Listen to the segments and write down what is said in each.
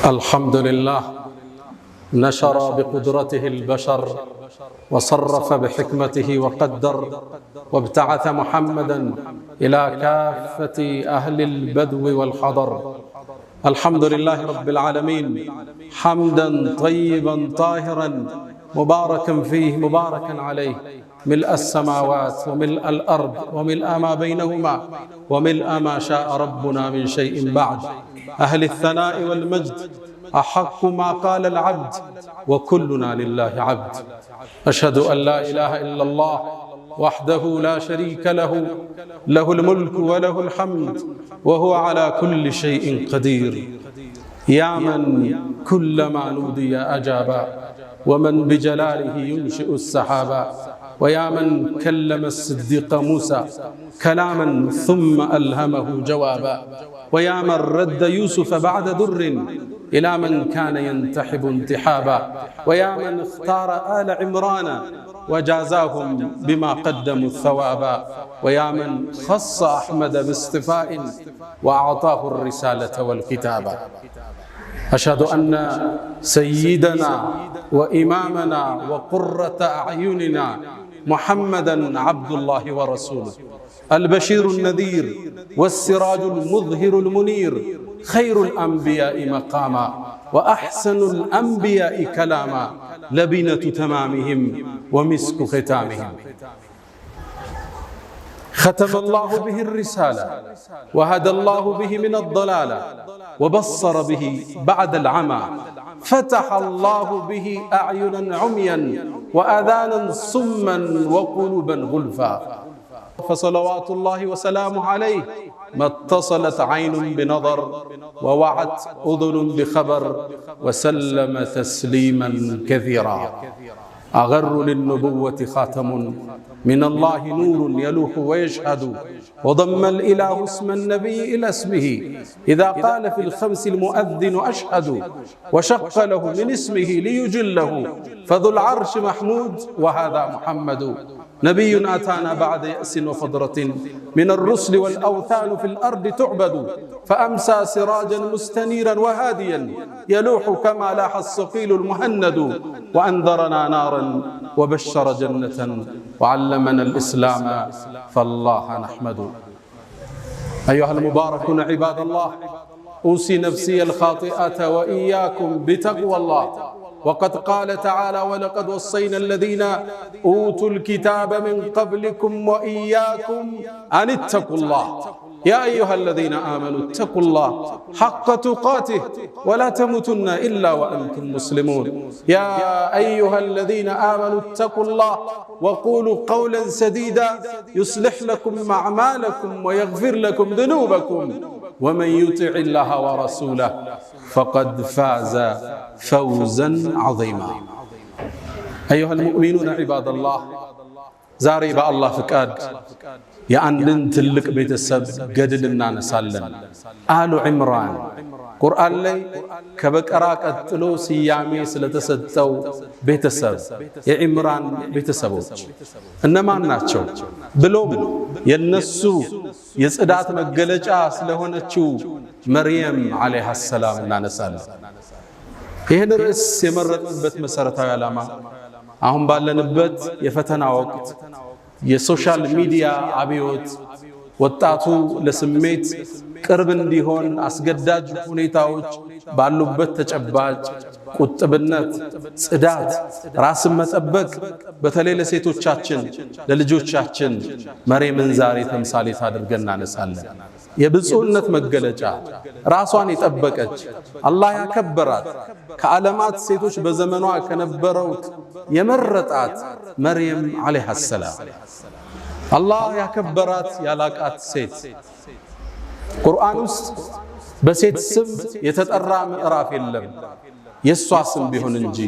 الحمد لله نشر بقدرته البشر وصرف بحكمته وقدر وابتعث محمدا إلى كافة أهل البدو والحضر. الحمد لله رب العالمين حمدا طيبا طاهرا مباركا فيه مباركا عليه، ملء السماوات وملء الأرض وملء ما بينهما وملء ما شاء ربنا من شيء بعد. أهل الثناء والمجد أحق ما قال العبد وكلنا لله عبد. أشهد أن لا إله إلا الله وحده لا شريك له، له الملك وله الحمد وهو على كل شيء قدير. يا من كلما نودي أجابا، ومن بجلاله ينشئ السحابا، ويا من كلم الصديق موسى كلاما ثم ألهمه جوابا، ويا من رد يوسف بعد در إلى من كان ينتحب انتحابا، ويا من اختار آل عمران وجازاهم بما قدموا الثوابا، ويا من خص أحمد باصطفاء وأعطاه الرسالة والكتابا. أشهد أن سيدنا وإمامنا وقرة أعيننا محمدًا عبد الله ورسوله، البشير النذير والسراج المظهر المنير، خير الأنبياء مقاما وأحسن الأنبياء كلاما، لبنة تمامهم ومسك ختامهم. ختم الله به الرسالة وهدى الله به من الضلالة وبصر به بعد العمى، فتح الله به أعينا عميا وآذانا صما وقلوبا غلفا. فصلوات الله وسلامه عليه ما اتصلت عين بنظر ووعت أذن بخبر، وسلم تسليما كثيرا. أغر للنبوة خاتم من الله نور يلوح ويشهد، وضم الإله اسم النبي إلى اسمه إذا قال في الخمس المؤذن أشهد، وشق له من اسمه ليجله، فذو العرش محمود وهذا محمد. نبي أتانا بعد يأس وفضرة من الرسل والأوثان في الأرض تعبد، فأمسى سراجا مستنيرا وهاديا يلوح كما لاح الصقيل المهند، وأنذرنا نارا وبشر جنة وعلمنا الإسلام فالله نحمد. أيها المباركون عباد الله، أوصي نفسي الخاطئة وإياكم بتقوى الله. وقد قال تعالى: ولقد وصينا الذين أوتوا الكتاب من قبلكم وإياكم أن اتقوا الله. يا أيها الذين آمنوا اتقوا الله حق تقاته ولا تموتن إلا وأنتم مسلمون. يا أيها الذين آمنوا اتقوا الله وقولوا قولا سديدا يصلح لكم أعمالكم ويغفر لكم ذنوبكم، ومن يطع الله ورسوله فقد فاز فوزا عظيما. أيها المؤمنون عباد الله، زاري بأ الله فكاد የአንድን ትልቅ ቤተሰብ ገድል እናነሳለን። አሉ ዒምራን ቁርአን ላይ ከበቀራ ቀጥሎ ስያሜ ስለተሰጠው ቤተሰብ የዒምራን ቤተሰቦች እነማን ናቸው ብሎም የነሱ የጽዳት መገለጫ ስለሆነችው መርየም አለይሃ ሰላም እናነሳለን። ይህን ርዕስ የመረጥንበት መሰረታዊ ዓላማ አሁን ባለንበት የፈተና ወቅት የሶሻል ሚዲያ አብዮት ወጣቱ ለስሜት ቅርብ እንዲሆን አስገዳጅ ሁኔታዎች ባሉበት ተጨባጭ ቁጥብነት፣ ጽዳት፣ ራስን መጠበቅ በተለይ ለሴቶቻችን ለልጆቻችን መርየምን ዛሬ ተምሳሌት አድርገን እናነሳለን። የብፁዕነት መገለጫ ራሷን የጠበቀች አላህ ያከበራት ከዓለማት ሴቶች በዘመኗ ከነበረው የመረጣት መርየም አለይሃ ሰላም አላህ ያከበራት ያላቃት ሴት። ቁርአን ውስጥ በሴት ስም የተጠራ ምዕራፍ የለም የሷ ስም ቢሆን እንጂ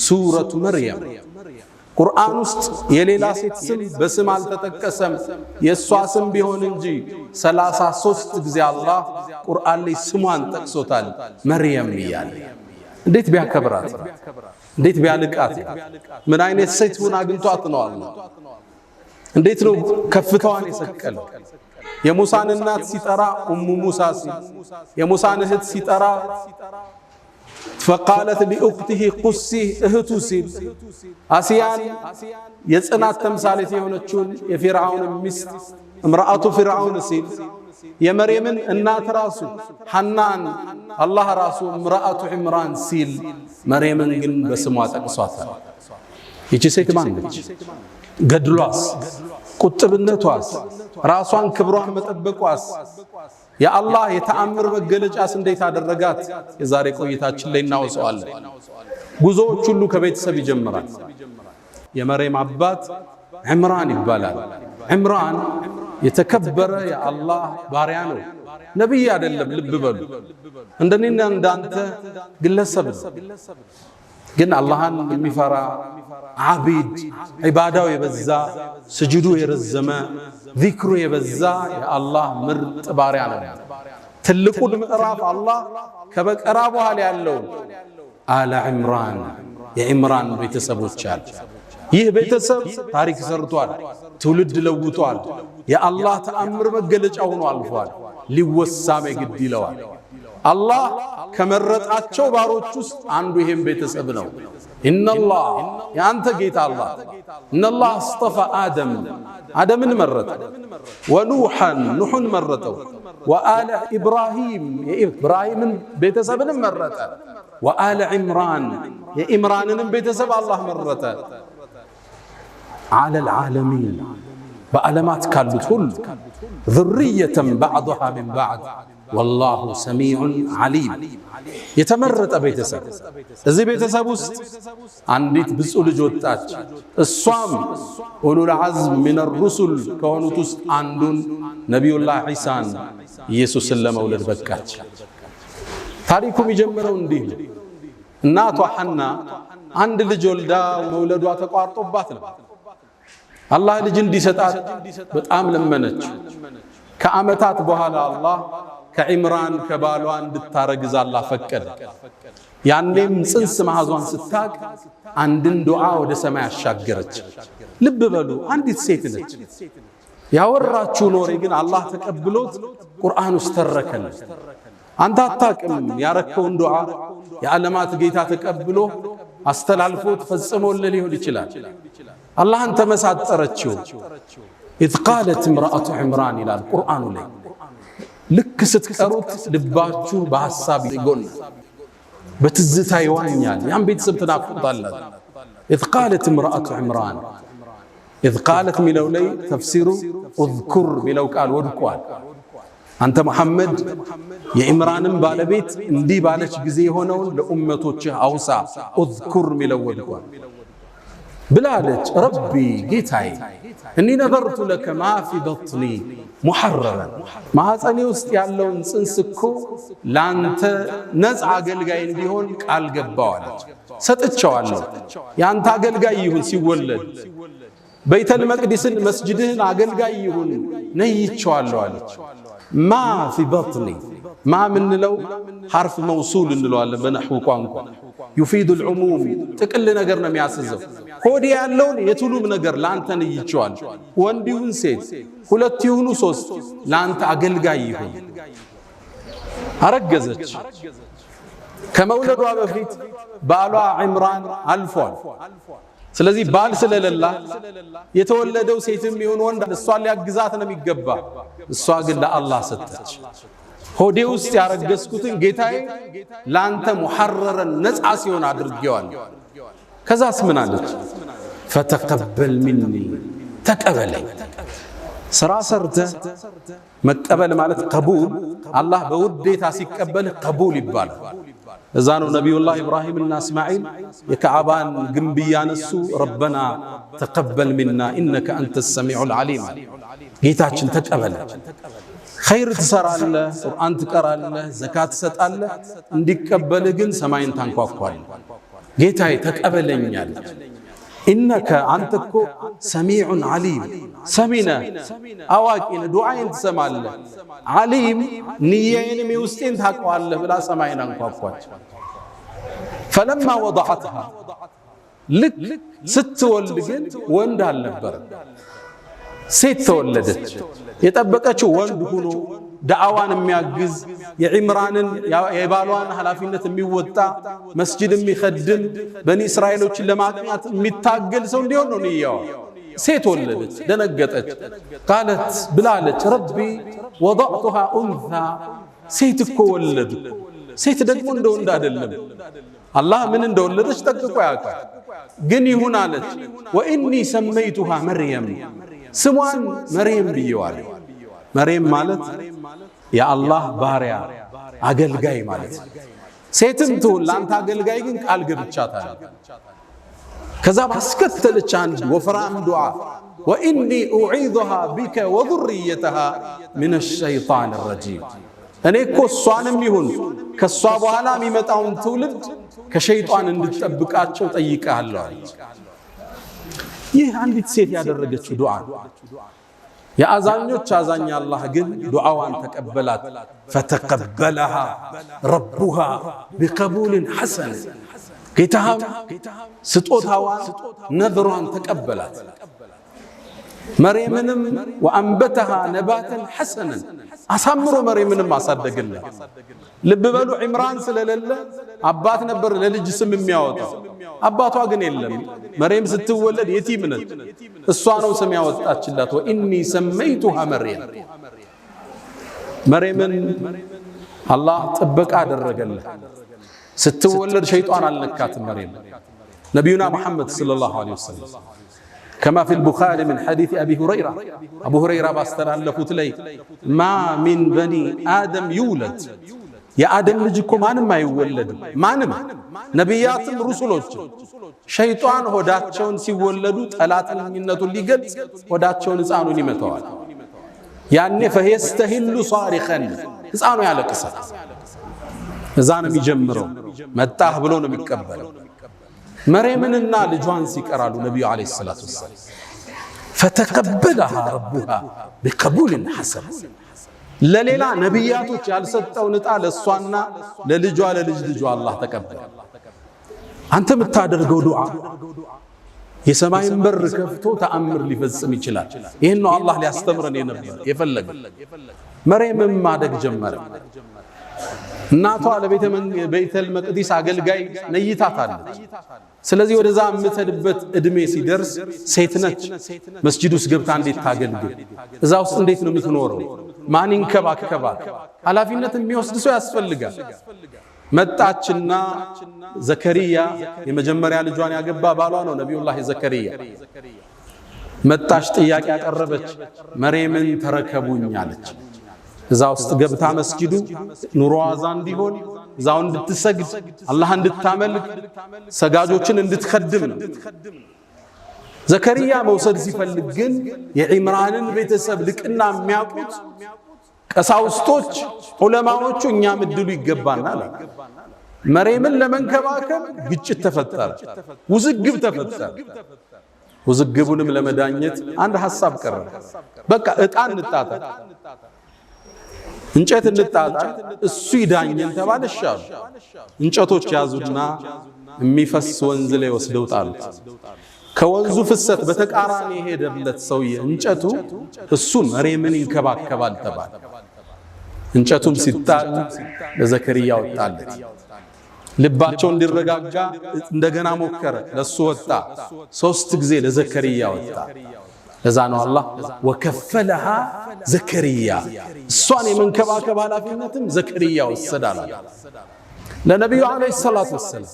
ሱረቱ መርየም። ቁርአን ውስጥ የሌላ ሴት ስም በስም አልተጠቀሰም የሷ ስም ቢሆን እንጂ 33 ጊዜ አላህ ቁርአን ላይ ስሟን ጠቅሶታል መርየም ይያል። እንዴት ቢያከብራት፣ እንዴት ቢያልቃት፣ ምን አይነት ሴት ሆና አግኝቷት ነው አላህ እንዴት ነው ከፍታዋን የሰቀለው። የሙሳን እናት ሲጠራ ኡሙ ሙሳ ሲል፣ የሙሳን እህት ሲጠራ فقالت لأخته قصي اهتو سيل آسيان يصنات تمثالت የሆነችውን የፊርዓውን ሚስት امرأة فرعون سيل የመርየምን እናት ራሱ ሐናን አላህ ራሱ امرأة عمران ሲል መርየምን ግን በስሟ ጠቅሷታል። ይቺ ሴት ማን ነች? ገድሏስ፣ ቁጥብነቷስ፣ ራሷን ክብሯን መጠበቋስ የአላህ የተአምር መገለጫስ እንዴት አደረጋት? የዛሬ ቆይታችን ላይ እናወሳዋለን። ጉዞዎች ሁሉ ከቤተሰብ ይጀምራል። የመርየም አባት ዕምራን ይባላል። ዕምራን የተከበረ የአላህ ባሪያ ነው። ነብይ አይደለም። ልብ በሉ፣ እንደኔና እንዳንተ ግለሰብ ነው። ግን አላህን የሚፈራ ዓቢድ፣ ዒባዳው የበዛ ስጁዱ የረዘመ ዚክሩ የበዛ የአላህ ምርጥ ባሪያ ነው። ትልቁን ምዕራፍ አላህ ከበቀራ በኋላ ያለው አለ ዕምራን የዕምራን ቤተሰቦች አሉ። ይህ ቤተሰብ ታሪክ ሰርቷል፣ ትውልድ ለውጧል፣ የአላህ ተአምር መገለጫ ሆኖ አልፏል። ሊወሳም ግድ ይለዋል። አላህ ከመረጣቸው ባሮች ውስጥ አንዱ ይሄም ቤተሰብ ነው። ኢነላህ ያንተ ጌታ አላህ ኢነላህ አስጠፋ አደምን መረጠ፣ ወኑሐን ኑሕን መረጠው፣ ወአለ ኢብራሂም የኢብራሂምን ቤተሰብንም መረጠ፣ ወአለ ዕምራን የዕምራንንም ቤተሰብ አላህ መረጠ። على العالمين በዓለማት ካሉት ሁሉ ذرية بعضها من بعض والله سميع عليم የተመረጠ ቤተሰብ። እዚህ ቤተሰብ ውስጥ አንዲት ብፁዕ ልጅ ወጣች። እሷም ኡሉል ዐዝም ሚነ ሩሱል ከሆኑት ውስጥ አንዱን ነቢዩላህ ዒሳን ኢየሱስን ለመውለድ በቃች። ታሪኩ የሚጀምረው እንዲህ ነው። እናቷ ሐና አንድ ልጅ ወልዳ መውለዷ ተቋርጦባት ነው። አላህ ልጅ እንዲሰጣት በጣም ለመነች። ከዓመታት በኋላ አላህ ከዕምራን ከባሏ እንድታረግዝ አላህ ፈቀደ። ያኔም ጽንስ መያዟን ስታቅ አንድን ዱዓ ወደ ሰማይ አሻገረች። ልብ በሉ፣ አንዲት ሴት ነች። ያወራችው ኖሬ ግን አላህ ተቀብሎት ቁርአን ውስጥ ተረከለ። አንተ አታቅም ያረከውን ዱዓ የዓለማት ጌታ ተቀብሎ አስተላልፎት ፈጽሞልህ ሊሆን ይችላል። አላህን ተመሳጠረችው። إذ قالت امرأة عمران ይላል ቁርአኑ ላይ። ልክ ስትቀሩት ልባችሁ በሐሳብ ይጎናል፣ በትዝታ ይዋኛል። ያን ቤተሰብ ትናፍቁታላችሁ። إذ قالت امرأة عمران إذ قالت ሚለው ላይ ተፍሲሩ اذكر ሚለው ቃል ወድቋል። አንተ መሐመድ የዕምራንን ባለቤት እንዲህ ባለች ጊዜ የሆነውን ለኡመቶችህ አውሳ። اذكر ሚለው ወድቋል ብላለች። ረቢ ጌታዬ እኒ ነበርቱ ለከ ማ ፊ በጥኒ ሙሐረረን ማኅፀኔ ውስጥ ያለውን ጽንስ እኮ ላንተ ነፃ አገልጋይ እንዲሆን ቃል ገባዋለች፣ ሰጥቼዋለሁ። ያንተ አገልጋይ ይሁን ሲወለድ፣ በይተል መቅዲስን መስጅድህን አገልጋይ ይሁን ነይቼዋለሁ አለች። ማ ፊ በጥኒ ማ ምንለው ሐርፍ መውሱል እንለዋለን በነሕው ቋንቋ። ዩፊዱ ልዑሙም ጥቅል ነገር ነው የሚያስዘው። ሆዴ ያለውን የቱሉም ነገር ለአንተ ነይቼዋለሁ። ወንድ ይሁን ሴት፣ ሁለት ይሁኑ ሶስት፣ ለአንተ አገልጋይ ይሁን። አረገዘች። ከመውለዷ በፊት ባሏ ዕምራን አልፏል። ስለዚህ ባል ስለሌላ የተወለደው ሴትም ይሁን ወንድ እሷን ሊያግዛት ነው የሚገባ። እሷ ግን ለአላህ ሰጠች። ሆዴ ውስጥ ያረገዝኩትን ጌታዬ ላንተ ሙሐረረን ነፃ ሲሆን አድርጌዋለሁ። ከዛስ ምን አለች? ፈተቀበል ሚኒ ተቀበለኝ። ስራ ሰርተህ መቀበል ማለት ቀቡል፣ አላህ በውዴታ ሲቀበል ቀቡል ይባላል። እዛ ነው ነቢዩላህ ኢብራሂምና እስማዒል የከዓባን ግንብ ያነሱ ረበና ተቀበል ሚና ኢነከ አንተ ሰሚዑል ዓሊም፣ ጌታችን ተቀበለ። ኸይር ትሰራለህ፣ ቁርአን ትቀራለህ፣ ዘካት ትሰጣለህ፣ እንዲቀበልህ ግን ሰማይን ታንኳኳለህ። ጌታዬ ተቀበለኛል። ኢነከ አንተ እኮ ሰሚዑን ዓሊም፣ ሰሚነ አዋቂን፣ ዱዓዬን ትሰማለህ፣ ዓሊም ንያዬንም የውስጤን ታውቀዋለህ ብላ ሰማይን አንኳኳች። ፈለማ ወضዐትሃ ልክ ስትወልድ ግን ወንድ አልነበረ፣ ሴት ተወለደች። የጠበቀችው ወንድ ሆኖ ዳዕዋን የሚያግዝ የዒምራንን የባሏን ኃላፊነት የሚወጣ መስጂድ የሚኸድም በኒ እስራኤሎችን ለማቅናት የሚታገል ሰው እንዲሆን ነው ንያዋ። ሴት ወለደች፣ ደነገጠች። ቃለት ብላለች ረቢ ወضዕቱሃ ኡንሳ፣ ሴት እኮ ወለዱ። ሴት ደግሞ እንደ ወንድ አይደለም። አላህ ምን እንደወለደች ጠቅቆ ያውቃል። ግን ይሁን አለች። ወኢኒ ሰመይቱሃ መርየም፣ ስሟን መርየም ብየዋለሁ። መርየም ማለት የአላህ ባሪያ አገልጋይ ማለት ነው። ሴትም ትሁን ለአንተ አገልጋይ ግን ቃል ገብቻታለሁ። ከዛ ባስከተለች አንድ ወፍራም ዱዓ ወኢኒ ኡዒዙሃ ቢከ ወዙርየተሃ ሚነ ሸይጣን ረጂም፣ እኔ እኮ እሷንም ይሁን ከእሷ በኋላ የሚመጣውን ትውልድ ከሸይጣን እንድትጠብቃቸው ጠይቀሃለሁ አለች። ይህ አንዲት ሴት ያደረገችው ዱዓ የአዛኞች አዛኝ አላህ ግን ዱዓዋን ተቀበላት። ፈተቀበለሃ ረቡሃ ቢቀቡልን ሐሰን፣ ጌታም ስጦታዋን ነድሯን ተቀበላት። መርየምንም ወአንበተሃ ነባተን ሐሰነን፣ አሳምሮ መርየምንም አሳደገላት። ልብ በሉ ዒምራን ስለሌለ አባት ነበር ለልጅ ስም የሚያወጣው፣ አባቷ ግን የለም። መርየም ስትወለድ የቲም ነች። እሷ ነው ስም ያወጣችላት። ወኢኒ ሰመይቱሃ መርየም፣ መርየምን አላህ ጥበቃ አደረገላት። ስትወለድ ሸይጣን አልነካትም መርየም። ነቢዩና ሙሐመድ ሰለላሁ ዐለይሂ ወሰለም ከማ ፊል ቡኻሪ ምን ሐዲስ አቢ ሁረይራ፣ አቡ ሁረይራ ባስተላለፉት ላይ ማ ሚን በኒ አደም ይውለድ፣ የአደም ልጅ እኮ ማንም አይወለድም። ማንም ነቢያትም ሩሱሎችም ሸይጣን ሆዳቸውን ሲወለዱ ጠላትነቱን ሊገልጽ ሆዳቸውን ሕፃኑን ይመተዋል። ያኔ ፈየስተሂሉ ሷሪኸን፣ ሕፃኑ ያለቅሳል። እዛ ነው የሚጀምረው። መጣህ ብሎ ነው የሚቀበለው። መርየምንና ልጇን ሲቀራሉ ነቢዩ ዓለይሂ ሰላቱ ወሰላም ፈተቀበለሃ ረቡሃ ቢቀቡልን ሐሰን፣ ለሌላ ነቢያቶች ያልሰጠውን ዕጣ ለእሷና ለልጇ ለልጅ ልጇ አላህ ተቀበለ። አንተ የምታደርገው ዱዓ የሰማይን በር ከፍቶ ተአምር ሊፈጽም ይችላል። ይህን ነው አላህ ሊያስተምረን የፈለገ። መርየምም ማደግ ጀመረ። እናቷ ለቤተል መቅዲስ አገልጋይ ነይታታለች። ስለዚህ ወደዛ የምትሄድበት እድሜ ሲደርስ ሴት ነች። መስጂድ ውስጥ ገብታ እንዴት ታገልግል? እዛ ውስጥ እንዴት ነው የምትኖረው? ማን ይንከባከባል? ኃላፊነት የሚወስድ ሰው ያስፈልጋል። መጣችና ዘከሪያ የመጀመሪያ ልጇን ያገባ ባሏ ነው ነቢዩላህ ዘከሪያ። መጣች፣ ጥያቄ ያቀረበች፣ መርየምን ተረከቡኝ አለች። እዛ ውስጥ ገብታ መስጂዱ ኑሮዋ እዛ እንዲሆን እዛው እንድትሰግድ አላህ እንድታመልክ ሰጋጆችን እንድትከድም ነው። ዘከሪያ መውሰድ ሲፈልግ ግን የዒምራንን ቤተሰብ ልቅና የሚያውቁት ቀሳውስቶች ዑለማዎቹ እኛም እድሉ ይገባናል። መርየምን ለመንከባከብ ግጭት ተፈጠረ፣ ውዝግብ ተፈጠረ። ውዝግቡንም ለመዳኘት አንድ ሐሳብ ቀረበ። በቃ ዕጣ እንጣጣ፣ እንጨት እንጣጣ፣ እሱ ይዳኘን ተባለ። ሻሉ እንጨቶች ያዙና የሚፈስ ወንዝ ላይ ወስደው ጣሉት። ከወንዙ ፍሰት በተቃራኒ የሄደለት ሰውዬ እንጨቱ እሱን መርየምን ይንከባከባል ተባለ። እንጨቱም ሲጣል ለዘከሪያ ወጣለት። ልባቸው እንዲረጋጋ እንደገና ሞከረ፣ ለሱ ወጣ። 3 ጊዜ ለዘከሪያ ወጣ። ለዛ ነው አላህ ወከፈለሃ ዘከሪያ፣ እሷን የመንከባከብ ኃላፊነትም ዘከሪያ ወሰዳል። ለነቢዩ ዓለይሂ ሰላቱ ወሰላም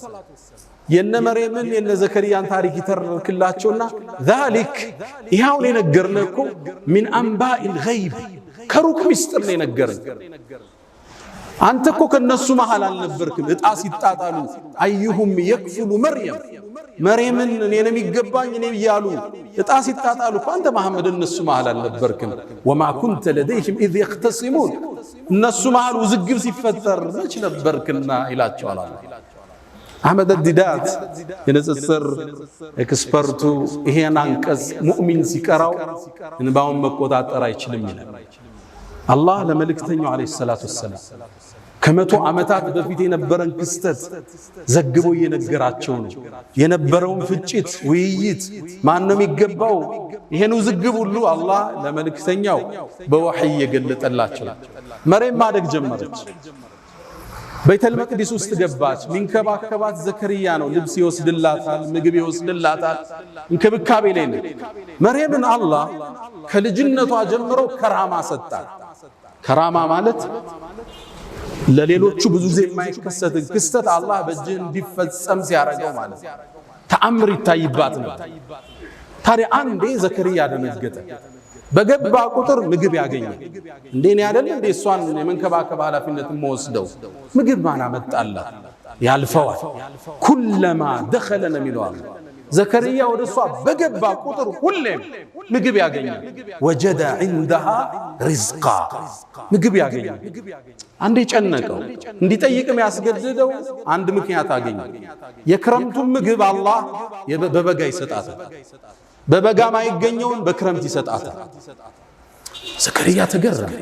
የነ መርየምን የነ ዘከሪያን ታሪክ ይተርክላቸውና ዛሊክ ይሄውን የነገርነው እኮ ሚን አንባኢል ገይብ ከሩቅ ሚስጥር ነው የነገረን። አንተ እኮ ከነሱ መሃል አልነበርክም። ዕጣ ሲጣጣሉ አዩሁም የክፍሉ መርየምን እኔ ነው የሚገባኝ እኔ እያሉ ዕጣ ሲጣጣሉ እኮ አንተ መሐመድ እነሱ መሃል አልነበርክም። ወማ ኩንተ ለደይህም ኢዝ የኽተሲሙን፣ እነሱ መሃል ውዝግብ ሲፈጠር መች ነበርክና ይላቸዋል። አህመድ ዲዳት የንጽጽር ኤክስፐርቱ ይሄን አንቀጽ ሙእሚን ሲቀራው እንባውን መቆጣጠር አይችልም ይላል። አላህ ለመልእክተኛው ዓለይሂ ሰላቱ ወሰላም ከመቶ ዓመታት በፊት የነበረን ክስተት ዘግቦ እየነገራቸው ነው። የነበረውን ፍጭት፣ ውይይት፣ ማን ነው የሚገባው፣ ይሄን ውዝግብ ሁሉ አላህ ለመልእክተኛው በወህይ እየገለጠላቸው መርየም ማደግ ጀመረች። ቤተል መቅዲስ ውስጥ ገባች። ሚንከባከባት ዘከርያ ነው። ልብስ ይወስድላታል፣ ምግብ ይወስድላታል፣ እንክብካቤ ላይ ነው። መርየምን አላህ ከልጅነቷ ጀምሮ ከራማ ሰጣት። ከራማ ማለት ለሌሎቹ ብዙ ጊዜ የማይከሰት ክስተት አላህ በእጅህ እንዲፈጸም ሲያረጋው ማለት ተአምር ይታይባት ነው። ታዲያ አንዴ ዘከርያ ደነገጠ። በገባ ቁጥር ምግብ ያገኛል። እንዴ ነው አይደል? እንዴ እሷን የመንከባከብ ኃላፊነት የምወስደው ምግብ ማን አመጣላት? ያልፈዋል። ኩለማ ደኸለ ነው የሚለው ዘከርያ ወደ እሷ በገባ ቁጥር ሁሌም ምግብ ያገኛል። ወጀደ ዐንደሃ ሪዝቃ ምግብ ያገኛል። አንዴ ጨነቀው። እንዲጠይቅም ያስገድደው አንድ ምክንያት አገኘ። የክረምቱን ምግብ አላህ በበጋ ይሰጣታል። በበጋ ማይገኘውን በክረምት ይሰጣታል። ዘከርያ ተገረመ።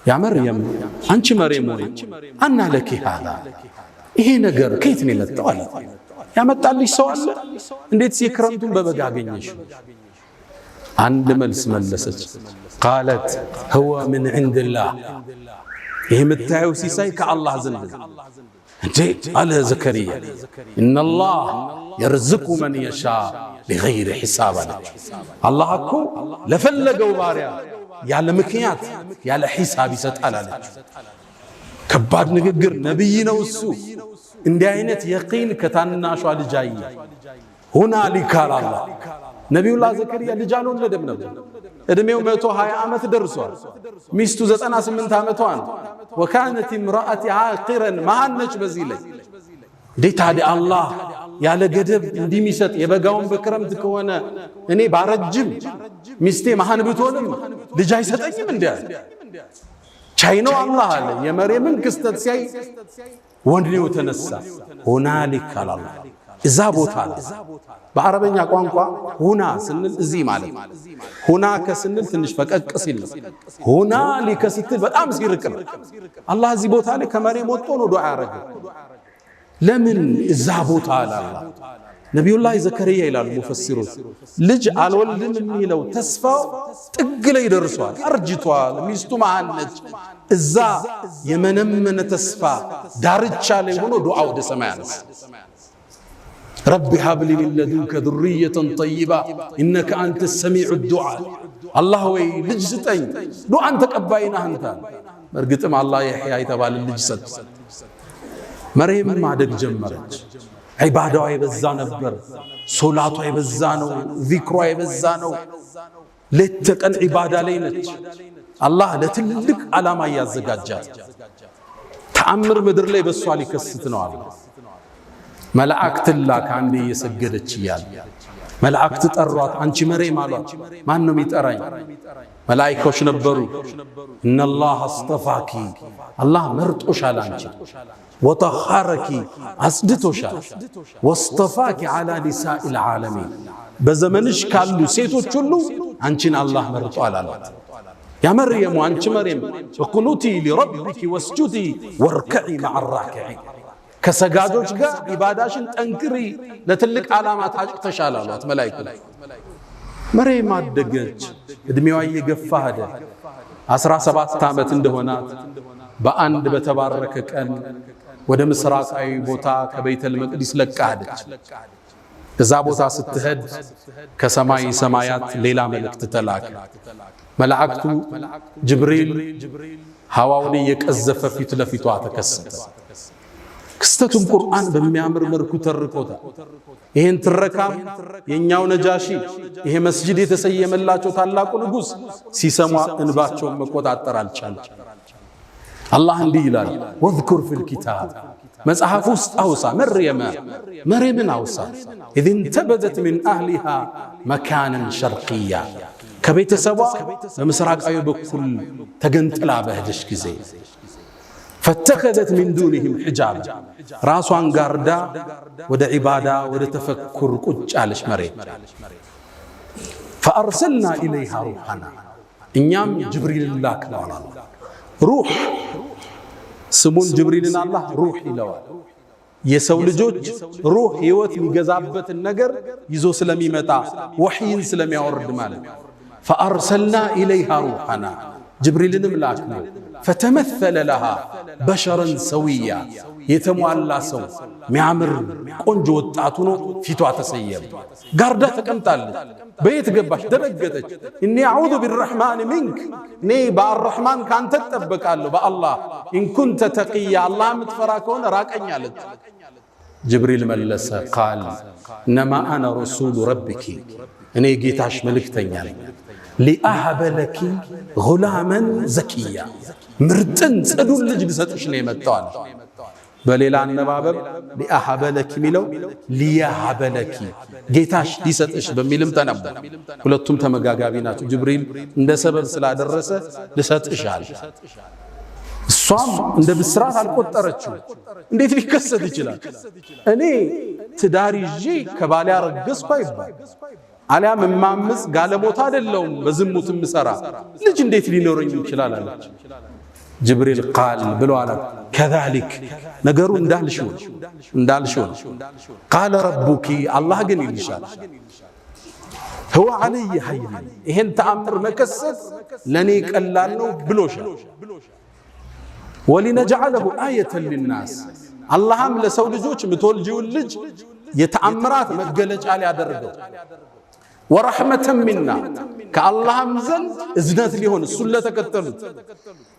ያ መርየም አንቺ መርየም ሆይ አና ለኪ ሃዛ ይሄ ነገር ከየት ነው የመጣው አለ። ያመጣልሽ ሰው አለ? እንዴት የክረምቱን በበጋ አገኘሽ? አንድ መልስ መለሰች። ቃለት ሁወ ምን ዐንድላህ ይሄ የምታየው ሲሳይ ከአላህ ዘንድ ነው። እንዴ አለ ዘከርያ ኢነላህ የርዝቁ መን የሻ ቢገይሪ ሒሳብ አለች። አላህ እኮ ለፈለገው ባሪያ ያለ ምክንያት ያለ ሒሳብ ይሰጣል አለች። ከባድ ንግግር። ነቢይ ነው እሱ። እንዲህ አይነት የቂን ከታናሿ ልጅ አየ። ሁናሊከ አላህ ነቢዩላህ ዘከርያ ልጅ አልወለደም ነበር። እድሜው 120 ዓመት ደርሷል። ሚስቱ 98 ዓመቷ ነው። ወካነት امرأتي عاقرا ማነች በዚህ ላይ እንዴት ታዲያ አላህ ያለ ገደብ እንዲሚሰጥ የበጋውን በክረምት ከሆነ እኔ ባረጅም ሚስቴ መሃን ብትሆንም ልጅ አይሰጠኝም እንዴ? ቻይ ነው አላህ አለ። የመርየምን ክስተት ሲያይ ወንድኔው ተነሳ። ሁናሊከ አላህ እዛ ቦታ በአረበኛ ቋንቋ ሁና ስንል እዚህ ማለት ሁና ከስንል ትንሽ ፈቀቅ ሲል ነው። ሁናሊከ ስትል በጣም ሲርቅ ነው። አላህ እዚህ ቦታ ላይ ከመርየም ወጥቶ ነው ዱዓ ያረገው። ለምን እዛ ቦታ አለ አላህ? ነቢዩላህ ዘከርያ ይላሉ ሙፈሲሮች ልጅ አልወልድም የሚለው ተስፋው ጥግ ላይ ደርሷል። አርጅቷል። ሚስቱ መሃን ነች። እዛ የመነመነ ተስፋ ዳርቻ ላይ ሆኖ ዱዓ ወደ ሰማይ አነሳ። ረቢ ሀብሊ ሚን ለዱንከ ዙርየተን ጠይባ ኢነከ አንተ ሰሚዑ ዱዓ። አላህ ወይ ልጅ ስጠኝ፣ ዱዓን ተቀባይ ነህ አንተ። በእርግጥም አላህ የሕያ የተባለ ልጅ ሰጠ። መርየም ማደግ ጀመረች። ዒባዳዋ የበዛ ነበር። ሶላቷ የበዛ ነው። ዚክሯ የበዛ ነው። ሌት ተቀን ዒባዳ ላይ ነች። አላህ ለትልቅ ዓላማ እያዘጋጃት ተአምር ምድር ላይ በሷ ሊከስት ነው አለ። መላእክት ላከ። አንዴ እየሰገደች እያለ መላእክት ጠሯት። አንቺ መርየም አሏት። ማን ነው የሚጠራኝ? መላእክቶች ነበሩ። ኢነላህ አስጠፋኪ አላህ መርጦሻል አንቺ ወጠኻረኪ አጽድቶሻል። ወስጠፋኪ ዓላ ኒሳኢል ዓለሚን በዘመንሽ ካሉ ሴቶች ሁሉ አንቺን አላህ መርጧል አላት። ያ መርየም አንቺ መርየም እቁኑቲ ሊረቢኪ ወስጁዲ ወርከዒ መዓ ራኪዒን ከሰጋጆች ጋር ኢባዳሽን ጠንክሪ ለትልቅ ዓላማ ታጭተሻል አሏት መላእክቱ። መርየም አደገች። እድሜዋ እየገፋ ሄደ። 17 ዓመት እንደሆናት በአንድ በተባረከ ቀን ወደ ምስራቃዊ ቦታ ከቤተል መቅዲስ ለቃ ሄደች። እዛ ቦታ ስትሄድ ከሰማይ ሰማያት ሌላ መልእክት ተላከ። መላእክቱ ጅብሪል ሐዋውን እየቀዘፈ ፊት ለፊቷ ተከሰተ። ክስተቱን ቁርአን በሚያምር መልኩ ተርኮታል። ይሄን ትረካም የኛው ነጃሺ ይሄ መስጂድ የተሰየመላቸው ታላቁ ንጉስ ሲሰማ እንባቸውን መቆጣጠር አልቻለም። አላህ እንዲህ ይላል ወዝኩር ፊል ኪታብ መጽሐፍ ውስጥ አውሳ መርየምን አውሳ ኢዝ እንተበዘት ሚን አህሊሃ መካነን ሸርቅያ ከቤተሰቧ በምስራቃዊ በኩል ተገንጥላ በሄደች ጊዜ ፈተኸዘት ሚን ዱንህም ሒጃብ ራሷን ጋርዳ ወደ ዒባዳ ወደ ተፈኩር ቁጭ አለች መርየም። ፈአርሰልና ኢለይሃ ሩሐና እኛም ጅብሪልን ላክነዋል። ሩህ ስሙን ጅብሪልን አላህ ሩህ ይለዋል። የሰው ልጆች ሩህ ህይወት የሚገዛበትን ነገር ይዞ ስለሚመጣ ወህይን ስለሚያወርድ ማለት ፈአርሰልና ኢለይሃ ሩሐና ጅብሪልንም ላክነው فتمثل لها بشرا سويا يتموالى سو ميعمر قنجو وطعتو فيتو تسيب غاردا تقمطالች بيت ገባች ደረገተች اني اعوذ بالرحمن منك ني بالرحمن كانت تطبقالو بالله ان كنت تقيا الله متفرا كون راقኝ አለች جبريل ملس قال انما انا رسول ربك اني ጌታሽ መልእክተኛ ነኝ لأهب لك غلاما زكيا مرتن صدول ልጅ ልሰጥሽ ነው የመጣው በሌላ አነባበብ لأهب لك ሚለው ليهب لك ጌታሽ ሊሰጥሽ በሚልም ተነበበ ሁለቱም ተመጋጋቢ ናቸው ጅብሪል እንደ ሰበብ ስላደረሰ ልሰጥሻል እሷም እንደ ብስራት አልቆጠረችው እንዴት ሊከሰት ይችላል እኔ ትዳር ይዤ ከባሌ አረገዝኩ አይባል አሊያም ማምስ ጋለሞታ አይደለም በዝሙት ምሰራ ልጅ እንዴት ሊኖርኝ ይችላል አለች ጅብሪል ቃል ብሎ አለ كذلك ነገሩ እንዳልሽው قال ربك الله ግን ይልሻል هو علي حي ይሄን ተአምር መከሰት ለኔ ቀላል ነው ብሎሻል ولنجعله آية للناس اللهم ለሰው ልጆች ምትወልጂው ልጅ የተአምራት መገለጫ ሊያደርገው ورحمة منا كاللهم زن إذنات ليهون السلة تكتلت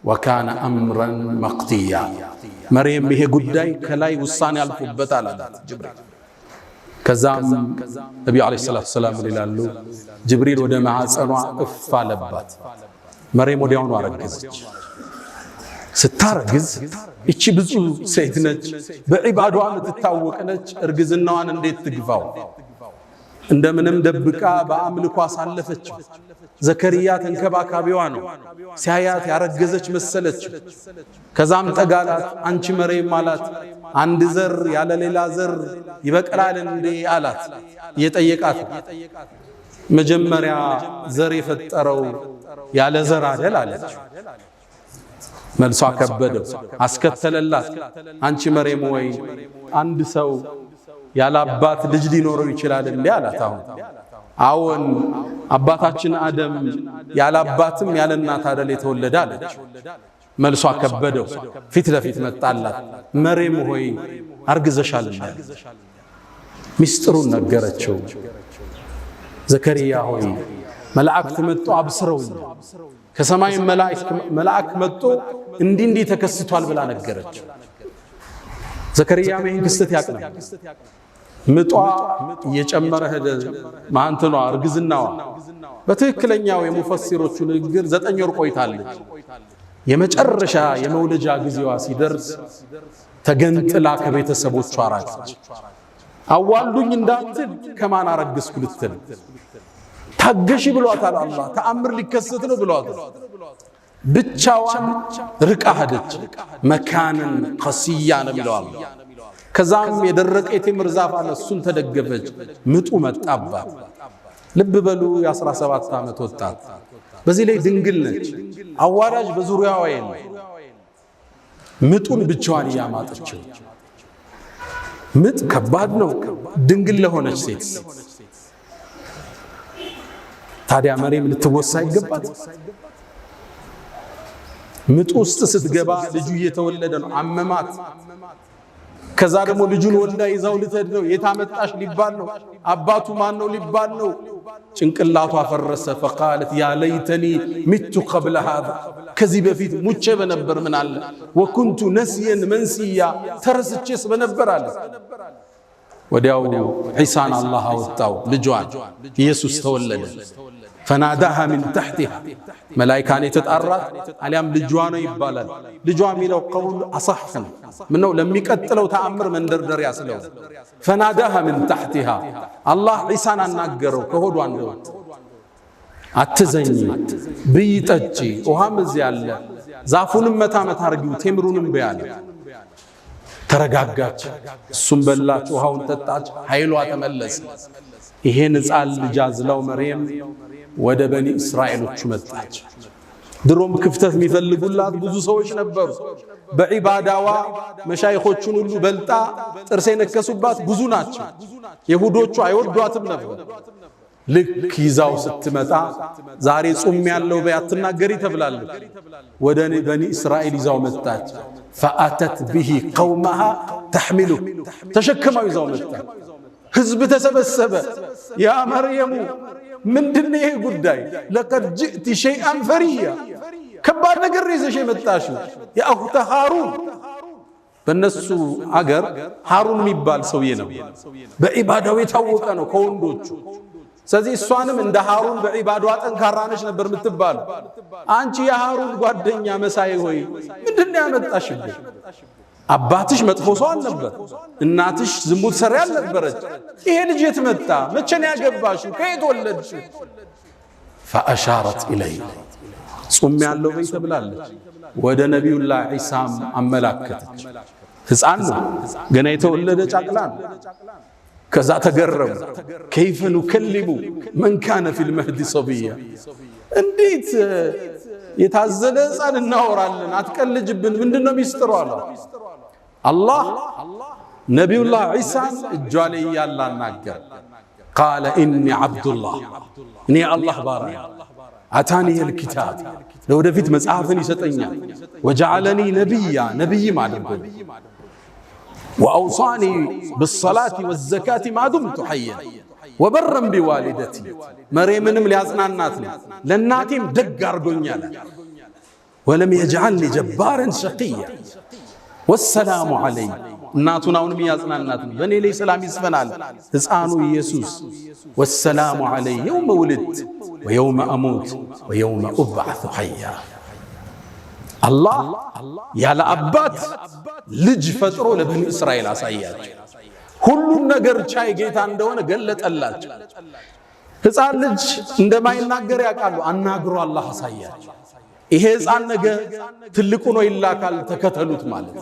وكان أمرا مقضيا مريم به قداي كلاي وصاني الفبت على جبريل كزام نبي عليه الصلاة والسلام لله جبريل ودمع سنوع افالبات مريم وديون ورقزج ستارقز እቺ ብዙ ሴት ነች በዒባዷ የምትታወቅ ነች እርግዝናዋን እንዴት ትግፋው እንደምንም ደብቃ በአምልኮ አሳለፈች ዘከሪያ ተንከባካቢዋ ነው ሲያያት ያረገዘች መሰለች ከዛም ጠጋላት አንቺ መርየም ማለት አንድ ዘር ያለ ሌላ ዘር ይበቀላል እንዴ አላት የጠየቃት መጀመሪያ ዘር የፈጠረው ያለ ዘር አይደል አለች መልሷ ከበደው አስከተለላት አንቺ መርየም ወይ አንድ ሰው ያለ አባት ልጅ ሊኖረው ይችላል እንዴ አላት አሁን አባታችን አደም ያለ አባትም ያለ እናት አይደል የተወለደ አለች መልሷ ከበደው ፊት ለፊት መጣላት መርየም ሆይ አርግዘሻል ሚስጥሩን ነገረችው ዘከሪያ ሆይ መላእክት መጥቶ አብስረው ከሰማይ መላእክ መጥቶ እንዲህ ተከስቷል ብላ ነገረች ዘከሪያ ምን ክስተት ያቀናል ምጧ እየጨመረ ሄደ ማንተኗ እርግዝናዋ በትክክለኛው የሙፈሲሮቹ ንግግር 9 ወር ቆይታለች የመጨረሻ የመውለጃ ጊዜዋ ሲደርስ ተገንጥላ ከቤተሰቦቿ ራቀች አዋልዱኝ እንዳትል ከማን አረግስኩ ልትል ታገሺ ብሏታል አላህ ተአምር ሊከሰት ነው ብሏታል ብቻዋን ርቃ ሄደች መካንን ቀሲያ ነው ብለዋል ከዛም የደረቀ የቴምር ዛፍ አለ እሱን ተደገፈች ምጡ መጣባት ልብ በሉ የ17 ዓመት ወጣት በዚህ ላይ ድንግል ነች አዋላጅ በዙሪያዋ የለም ምጡን ብቻዋን ያማጠችው ምጥ ከባድ ነው ድንግል ለሆነች ሴት ታዲያ መርየም ልትወሳ ይገባት ምጥ ውስጥ ስትገባ ልጁ እየተወለደ ነው አመማት ከዛ ደግሞ ልጁን ወልዳ ይዛው ልትሄድ ነው የታመጣሽ ሊባል ነው አባቱ ማን ነው ሊባል ነው ጭንቅላቷ ፈረሰ فقالت يا ليتني مت قبل هذا ከዚህ በፊት ሙቼ በነበር ምን አለ وكنت نسيا منسيا ተረስቼስ በነበር አለ ወዲያው ዒሳን አላህ አወጣው ልጇን ኢየሱስ ተወለደ فناداها من تحتها ملائكه يتطارات عليام ልጇ ነው ይባላል ልጇ ሚለው قول اصح منو ለሚቀጥለው ተአምር መንደርደር ያስለው فناداها من تحتها الله عيسى አናገረው ከሆዷ እንደው አትዘኝ ብይጠጪ ውሃም እዚህ ያለ ዛፉንም መታመት አርጊው ቴምሩንም በያለ ተረጋጋች እሱም በላች ውሃውን ጠጣች ኃይሏ ተመለሰ ይሄን ጻል ልጅ አዝላው መርየም ወደ በኒ እስራኤሎች መጣች ድሮም ክፍተት የሚፈልጉላት ብዙ ሰዎች ነበሩ በዒባዳዋ መሻይኾቹን ሁሉ በልጣ ጥርስ የነከሱባት ብዙ ናቸው ይሁዶቹ አይወዷትም ነበር ልክ ይዛው ስትመጣ ዛሬ ጾም ያለው በያትናገሪ ተብላለች ወደ በኒ እስራኤል ይዛው መጣች فأتت به قومها تحمله ተሸክማው ይዛው መጣች ህዝብ ተሰበሰበ ያ መርየም ምንድነው ይሄ ጉዳይ لقد جئت شيئا فريا ከባድ ነገር ይዘሽ መጣሽው ያ አኽተ ሃሩን በነሱ አገር ሃሩን የሚባል ሰውዬ ነው በኢባዳው የታወቀ ነው ከወንዶቹ ስለዚህ እሷንም እንደ ሃሩን በኢባዳዋ ጠንካራ ነሽ ነበር የምትባል አንቺ የሃሩን ጓደኛ መሳይ ሆይ ምንድነው ያመጣሽብሽ አባትሽ መጥፎ ሰው አልነበር እናትሽ ዝሙት ሰሪ አልነበረች ይሄ ልጅ የት መጣ መቼ ነው ያገባሽው ከየት ወለድሽ فاشارت اليه ጾም ያለው በይ ተብላለች ወደ ነብዩላህ ዒሳም አመላከተች ህፃን ነው ገና የተወለደ ጫቅላ ነው ከዛ ተገረሙ كيف نكلم من كان في المهد صبيا እንዴት የታዘለ ህፃን እናወራለን አትቀልጅብን ምንድነው ሚስጥሩ አለ አላህ ነብዩላህ ዒሳን እጇለ ያላናገር قال اني عبد الله اني الله ባሪያ አታኒ الكتاب ለወደፊት መጽሐፍን ይሰጠኛል وجعلني نبيا نبي ማድረግ واوصاني بالصلاه والزكاه ما دمت حيا وبرا بوالدتي مريمንም ሊያጽናናት ነው ለናቴም ደግ አርጎኛል ولم يجعلني جبارا شقيا والسلام علي እናቱን አሁንም ያጽናናት ነው በኔ ላይ ሰላም ይስፈናል ህፃኑ ኢየሱስ والسلام علي يوم ولدت ويوم اموت ويوم ابعث حيا الله ያለ አባት ልጅ ፈጥሮ ለበኒ እስራኤል አሳያቸው ሁሉን ነገር ቻይ ጌታ እንደሆነ ገለጠላቸው ህፃን ልጅ እንደማይናገር ያውቃሉ አናግሮ አላህ አሳያቸው ይሄ ህፃን ነገ ትልቁ ነው ይላካል ተከተሉት ማለት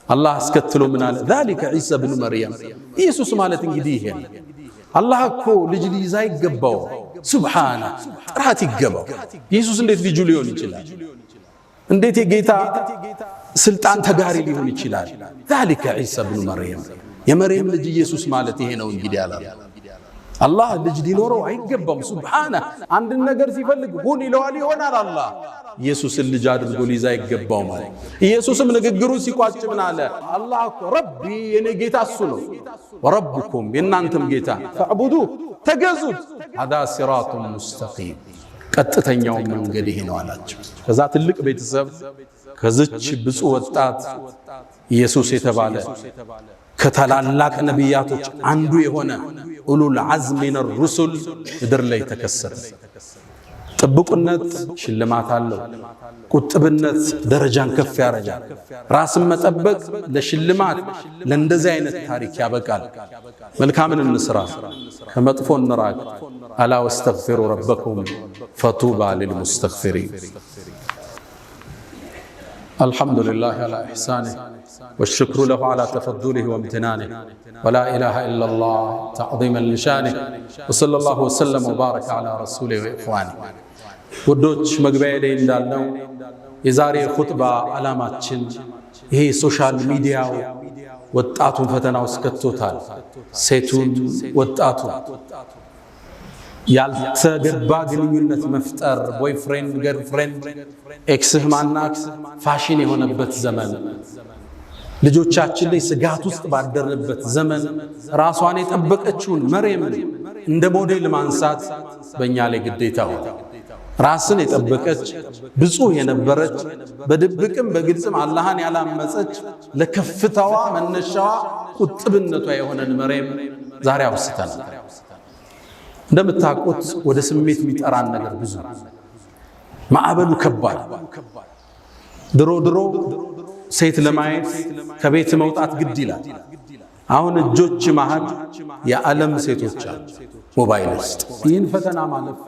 አላህ አስከትሎ ምን አለ ذلك عيسى ابن مريم ኢየሱስ ማለት እንግዲህ ይሄ አላህ እኮ ልጅ ሊይዛ ይገባው ሱብሃነ ጥራት ይገባው ኢየሱስ እንዴት ልጅ ሊሆን ይችላል እንዴት የጌታ ስልጣን ተጋሪ ሊሆን ይችላል ذلك عيسى ابن مريم የመርየም ልጅ ኢየሱስ ማለት ይሄ ነው እንግዲህ አላህ አላህ ልጅ ሊኖረው አይገባም ሱብሃነ አንድ ነገር ሲፈልግ ሁን ይለዋል ይሆናል አላህ ኢየሱስን ልጅ አድርጎ ሊይዛ ይገባው ማለት ኢየሱስም ንግግሩ ሲቋጭ ምን አለ አላህ ረቢ የኔ ጌታ እሱ ነው ወረብኩም የናንተም ጌታ ፈዕቡዱ ተገዙት هذا صراط مستقيم ቀጥተኛው መንገድ ይሄ ነው አላቸው ከዛ ትልቅ ቤተሰብ ከዚች ብፁዕ ወጣት ኢየሱስ የተባለ ከታላላቅ ነቢያቶች አንዱ የሆነ ኡሉል ዐዝም ሚነ الرسل ምድር ላይ ተከሰተ ጥብቁነት ሽልማት አለው ቁጥብነት ደረጃን ከፍ ያረጋል ራስን መጠበቅ ለሽልማት ለእንደዚህ አይነት ታሪክ ያበቃል መልካምን እንስራ ከመጥፎ እንራቅ አላ ወስተግፊሩ ረበኩም ፈጡባ للمستغفرين الحمد لله على إحسانه والشكر له على تفضله وامتنانه ولا إله إلا الله تعظيما لشانه وصلى الله وسلم وبارك على رسوله وإخوانه ውዶች መግቢያ ላይ እንዳልነው የዛሬ ኹጥባ ዓላማችን ይሄ ሶሻል ሚዲያው ወጣቱን ፈተና ውስጥ ከቶታል ሴቱን ወጣቱ ያልተገባ ግንኙነት መፍጠር ቦይፍሬንድ ገርልፍሬንድ ኤክስህ ማናት ፋሽን የሆነበት ዘመን ልጆቻችን ላይ ስጋት ውስጥ ባደረበት ዘመን ራሷን የጠበቀችውን መርየምን እንደ ሞዴል ማንሳት በእኛ ላይ ግዴታ ሆነ ራስን የጠበቀች ብፁዕ የነበረች በድብቅም በግልጽም አላህን ያላመፀች ለከፍታዋ መነሻዋ ቁጥብነቷ የሆነን መርየም ዛሬ አውስተናል እንደምታውቁት ወደ ስሜት የሚጠራን ነገር ብዙ ማዕበሉ ከባድ ድሮ ሴት ለማየት ከቤት መውጣት ግድ ይላል አሁን እጆች መሃል የዓለም ሴቶች አሉ ሞባይል ውስጥ ይህን ፈተና ማለፍ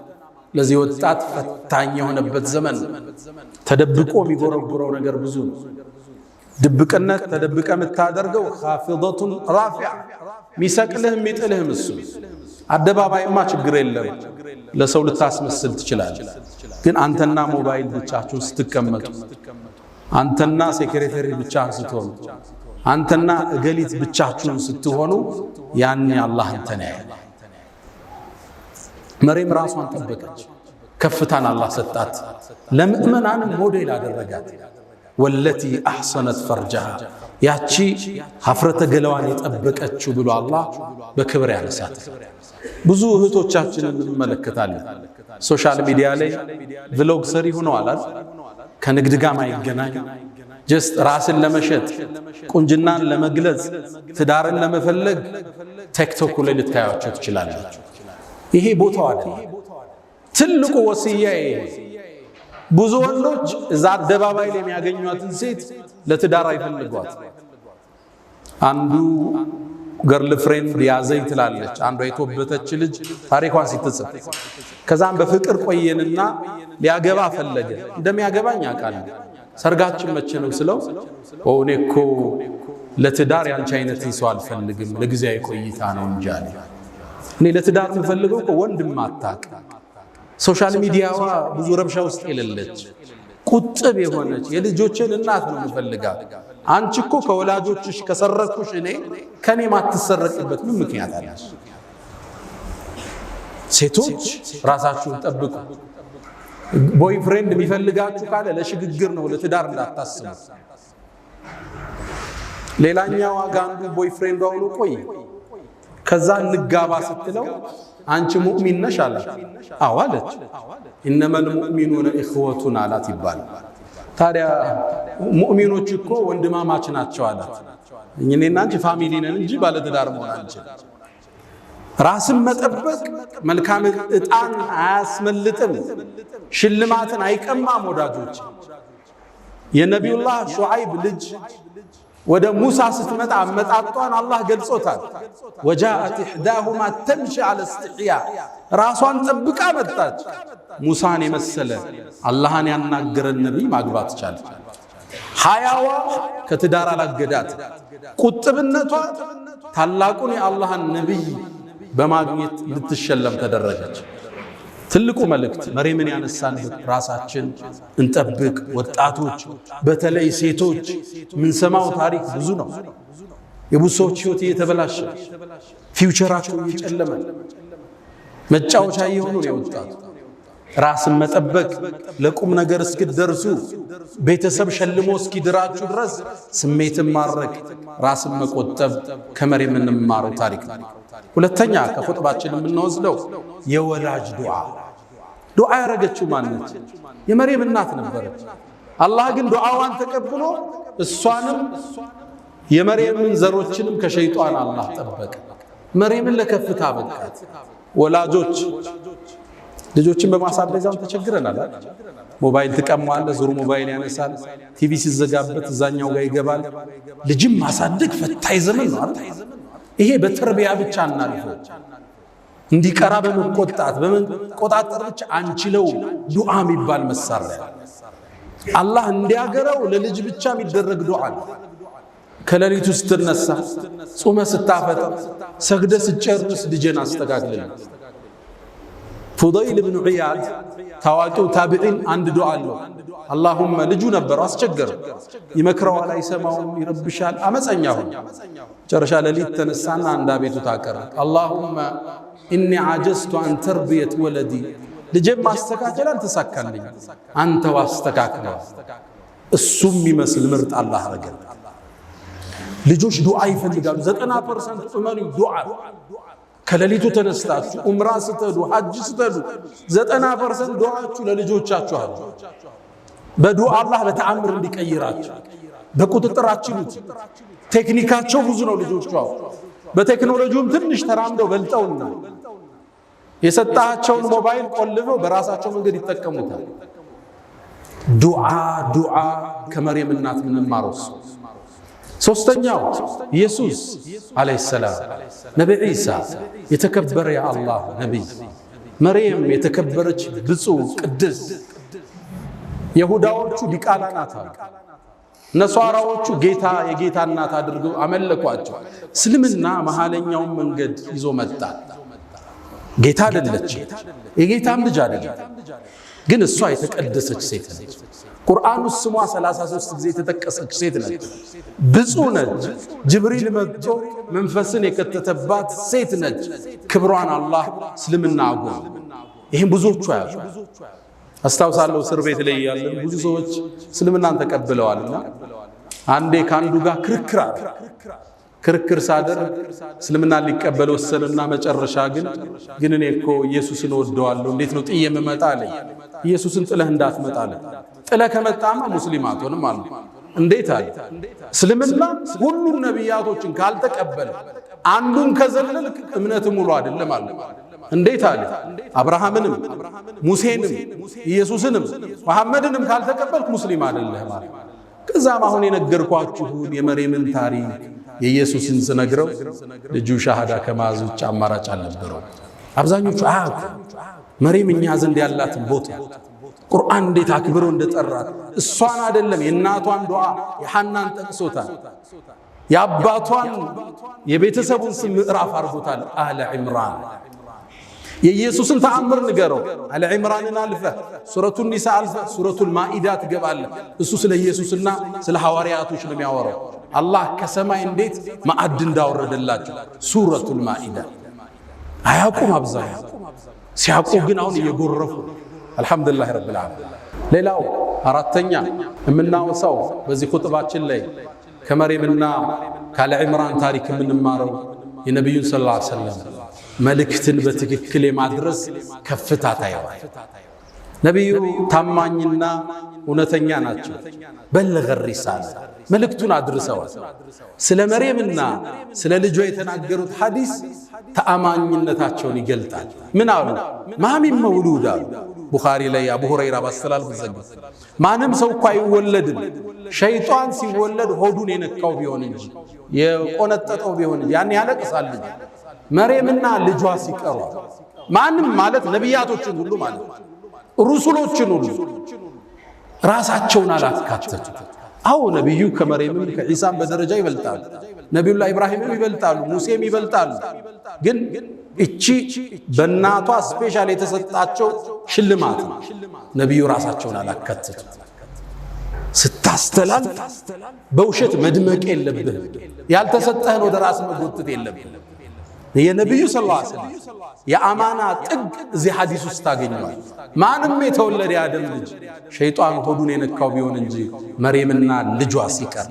ለዚህ ወጣት ፈታኝ የሆነበት ዘመን ተደብቆ የሚጎረጉረው ነገር ብዙ ነው ድብቅነት ተደብቀ የምታደርገው ኻፊደቱን ራፊዓ ሚሰቅልህ የሚጥልህም እሱ አደባባይማ ችግር የለም ለሰው ልታስመስል ትችላለህ ግን አንተና ሞባይል ብቻችሁን ስትቀመጡ አንተና ሴክሬታሪ ብቻህን ስትሆኑ አንተና እገሊት ብቻችሁን ስትሆኑ ያኔ አላህ አንተን ያያል መርየም ራሷን ጠበቀች። ከፍታን አላህ ሰጣት። ለምእመናንም ሞዴል አደረጋት። ወለቲ አሕሰነት ፈርጀሃ ያቺ ሀፍረተ ገላዋን የጠበቀችው ብሎ አላህ በክብር ያነሳት። ብዙ እህቶቻችንን እንመለከታለን ሶሻል ሚዲያ ላይ ቭሎግ ሰሪ ሆነዋል። ከንግድ ጋር ማይገናኝ ጀስት ራስን ለመሸጥ ቁንጅናን ለመግለጽ ትዳርን ለመፈለግ ቲክቶክ ላይ ልታያቸው ትችላላችሁ። ይሄ ቦታው አይደለም። ትልቁ ወሲያዬ ብዙ ወንዶች እዛ አደባባይ ላይ የሚያገኙትን ሴት ለትዳር አይፈልጓት። አንዱ ገርል ፍሬንድ ያዘኝ ትላለች። አንዷ የተወበተች ልጅ ታሪኳን ሲትጽፍ ከዛም በፍቅር ቆየንና ሊያገባ ፈለገ። እንደሚያገባኝ አውቃለሁ። ሰርጋችን መቼ ነው ስለው እኔ እኮ ለትዳር ያንቺ አይነትን ሰው አልፈልግም ለጊዜያዊ ቆይታ ነው እንጂ አለ። እኔ ለትዳር የምፈልገው እኮ ወንድም አታውቅ ሶሻል ሚዲያዋ ብዙ ረብሻ ውስጥ የሌለች ቁጥብ የሆነች የልጆችን እናት ነው የምፈልጋት። አንቺ እኮ ከወላጆችሽ ከሰረኩሽ እኔ ከኔ ማትሰረቅበት ምን ምክንያት አለሽ? ሴቶች ራሳችሁን ጠብቁ። ቦይ ፍሬንድ የሚፈልጋችሁ ካለ ለሽግግር ነው ለትዳር እንዳታስቡ። ሌላኛው አንዱ ቦይ ፍሬንድ አውሎ ቆይ ከዛ እንጋባ ስትለው አንቺ ሙእሚን ነሽ አላት። አዎ አለች። ኢነመል ሙእሚኑነ ኢኽወቱን አላት ይባላል። ታዲያ ሙእሚኖች እኮ ወንድማማች ናቸው አላት። እኔና አንቺ ፋሚሊ ነን እንጂ ባለ ትዳር መሆን አንችልም። ራስን መጠበቅ መልካም ዕጣን አያስመልጥም፣ ሽልማትን አይቀማም። ወዳጆች የነቢዩላህ ሹዓይብ ልጅ ወደ ሙሳ ስትመጣ አመጣጧን አላህ ገልጾታል። ወጃአት ኢሕዳሁማ ተምሺ ዐለ እስትሕያ ራሷን ጠብቃ መጣች። ሙሳን የመሰለ አላህን ያናገረን ነቢይ ማግባት ቻለች። ሐያዋ ከትዳር አላገዳት። ቁጥብነቷ ታላቁን የአላህን ነቢይ በማግኘት ልትሸለም ተደረገች። ትልቁ መልእክት መርየምን ያነሳንበት ራሳችን እንጠብቅ። ወጣቶች በተለይ ሴቶች ምንሰማው ታሪክ ብዙ ነው። የብዙ ሰዎች ህይወት እየተበላሸ ፊውቸራቸው እየጨለመ መጫወቻ እየሆኑ ነው የወጣቱ። ራስን መጠበቅ ለቁም ነገር እስኪደርሱ ቤተሰብ ሸልሞ እስኪድራችሁ ድረስ ስሜትን ማረክ፣ ራስን መቆጠብ ከመርየም የምንማረው ታሪክ ነው። ሁለተኛ ከኹጥባችን የምንወስደው የወላጅ ዱዓ ያረገችው ማነች? የመርየም እናት ነበረች። አላህ ግን ዱዓዋን ተቀብሎ እሷንም የመርየምን ዘሮችንም ከሸይጣን አላህ ጠበቀ። መርየምን ለከፍታ በቃት። ወላጆች ልጆችን በማሳደጋው ተቸግረናል። ሞባይል ትቀማዋለ፣ ዙሩ ሞባይል ያነሳል፣ ቲቪ ሲዘጋበት እዛኛው ጋር ይገባል። ልጅም ማሳደግ ፈታኝ ዘመን ነው አይደል? ይሄ በተርቢያ ብቻ እናልፈው። እንዲቀራ በመቆጣጠር ብቻ አንችለው። ዱዓ የሚባል መሳሪያ አላህ እንዲያገረው ለልጅ ብቻ የሚደረግ ዱዓ ነው። ከሌሊቱ ስትነሳ፣ ጾመ ስታፈጥር፣ ሰግደ ስጨርስ ልጅን አስተካክልልኝ። ፉደይል ብን ዒያድ ታዋቂው ታቢዒን አንድ ዱዓ አለው። አላሁመ ልጁ ነበር አስቸገረ፣ ይመክረዋል፣ አይሰማውም፣ ይረብሻል፣ አመፀኛ ሆነ። ጨረሻ ሌሊት ተነሳና አንድ አቤቱታ አቀረበ። አላሁመ ኢኒ ዓጀዝቱ አን ተርቢየት ወለዲ፣ ልጄን ማስተካከል አልተሳካልኝ፣ አንተው አስተካክለው። እሱም ይመስል ምርጥ አላህ አረገ። ልጆች ዱዓ ይፈልጋሉ። 90% እመኑ ዱዓ። ከሌሊቱ ተነስታችሁ ዑምራ ስትሄዱ ሐጅ ስትሄዱ 90% ዱዓችሁ ለልጆቻችሁ አሉ። በዱዓ አላህ በተአምር እንዲቀይራችሁ በቁጥጥራችሁ። ቴክኒካቸው ብዙ ነው ልጆቹ። በቴክኖሎጂውም ትንሽ ተራምደው በልጠውና የሰጣቸውን ሞባይል ቆልፈው በራሳቸው መንገድ ይጠቀሙታል። ዱዓ ከመርየም እናት ምንማረው። ሶስተኛው ኢየሱስ አለይሂ ሰላም፣ ነብይ ኢሳ የተከበረ የአላህ ነብይ፣ መርየም የተከበረች ብፁዕ ቅድስት። የሁዳዎቹ ዲቃላ ናት፣ ነሷራዎቹ ጌታ የጌታ እናት አድርገው አመለኳቸው። እስልምና መሐለኛውን መንገድ ይዞ መጣ። ጌታ አይደለች፣ የጌታም ልጅ አይደለም፣ ግን እሷ የተቀደሰች ሴት ነች። ቁርአን ውስጥ ስሟ 33 ጊዜ የተጠቀሰች ሴት ነች። ብፁዕ ነች። ጅብሪል መጥቶ መንፈስን የከተተባት ሴት ነች። ክብሯን አላህ እስልምና አጎ ይሄን ብዙዎቹ አያውቁ። አስታውሳለሁ እስር ቤት ላይ ያለን ብዙ ሰዎች እስልምናን ተቀብለዋልና አንዴ ካንዱ ጋር ክርክር ሳደርግ እስልምና ሊቀበል ወሰነና መጨረሻ ግን እኔ እኮ ኢየሱስን ወደዋለሁ እንዴት ነው ጥዬ የምመጣ አለኝ። ኢየሱስን ጥለህ እንዳትመጣ አለ። ጥለህ ከመጣማ ሙስሊም አትሆንም አለ። እንዴት አለ? እስልምና ሁሉም ነቢያቶችን ካልተቀበለ አንዱን ከዘለልክ እምነት ሙሉ አይደለም አለ። እንዴት አለ? አብርሃምንም ሙሴንም ኢየሱስንም መሐመድንም ካልተቀበልክ ሙስሊም አይደለህም አለ። ከዛም አሁን የነገርኳችሁን የመርየምን ታሪክ የኢየሱስን ስነግረው ልጁ ሻሃዳ ከማዝ ውጭ አማራጭ አልነበረው። አብዛኞቹ አያውቁ መርየም እኛ ዘንድ ያላትን ቦታ ቁርአን እንዴት አክብሮ እንደጠራት እሷን አይደለም የእናቷን ዱዓ የሐናን ጠቅሶታል። የአባቷን የቤተሰቡን ስም ምዕራፍ አርጎታል። አለ ዒምራን የኢየሱስን ተአምር ንገረው። አለ ዒምራንን አልፈ ሱረቱን ኒሳ አልፈ ሱረቱል ማኢዳ ትገባለህ። እሱ ስለ ኢየሱስና ስለ ሐዋርያቶች ነው የሚያወራው። አላህ ከሰማይ እንዴት ማዕድ እንዳወረደላቸው ሱረቱል ማኢዳ አያውቁም አብዛኛው። ሲያውቁ ግን አሁን እየጎረፉ አልሐምዱሊላህ ረብል ዓለሚን። ሌላው አራተኛ የምናወሳው በዚህ ኹጥባችን ላይ ከመርየምና ካለ ዒምራን ታሪክ የምንማረው የነቢዩን ሰለላሁ ዐለይሂ ወሰለም መልእክትን በትክክል የማድረስ ከፍታ ታየዋል። ነቢዩ ታማኝና እውነተኛ ናቸው። በለገ ሪሳላ መልእክቱን አድርሰዋል። ስለ መርየምና ስለ ልጇ የተናገሩት ሐዲስ ተአማኝነታቸውን ይገልጣል። ምን አሉ? ማሚን መውሉድ አሉ። ቡኻሪ ላይ አቡ ሁረይራ ባስተላልፍ ዘግብ ማንም ሰው እኮ አይወለድም ሸይጣን ሲወለድ ሆዱን የነካው ቢሆን እንጂ የቆነጠጠው ቢሆን እንጂ ያን ያለቅሳል። መርየምና ልጇ ሲቀሩ ማንም ማለት ነቢያቶችን ሁሉ ማለት ሩሱሎችን ሁሉ ራሳቸውን አላካተቱ። አዎ ነቢዩ ከመርየምም ከዒሳም በደረጃ ይበልጣሉ። ነቢዩላህ ኢብራሂምም ይበልጣሉ፣ ሙሴም ይበልጣሉ። ግን እቺ በእናቷ ስፔሻል የተሰጣቸው ሽልማት ነቢዩ ራሳቸውን አላካተቱ። ስታስተላልፍ በውሸት መድመቅ የለብህም። ያልተሰጠህን ወደ ራስ መጎተት የለብህም። የነቢዩ ሰለላሁ ዐለይሂ ወሰለም የአማና ጥግ እዚህ ሐዲስ ውስጥ ታገኘዋል። ማንም የተወለደ ያደም ልጅ ሸይጣን ሆዱን የነካው ቢሆን እንጂ መርየምና ልጇ ሲቀር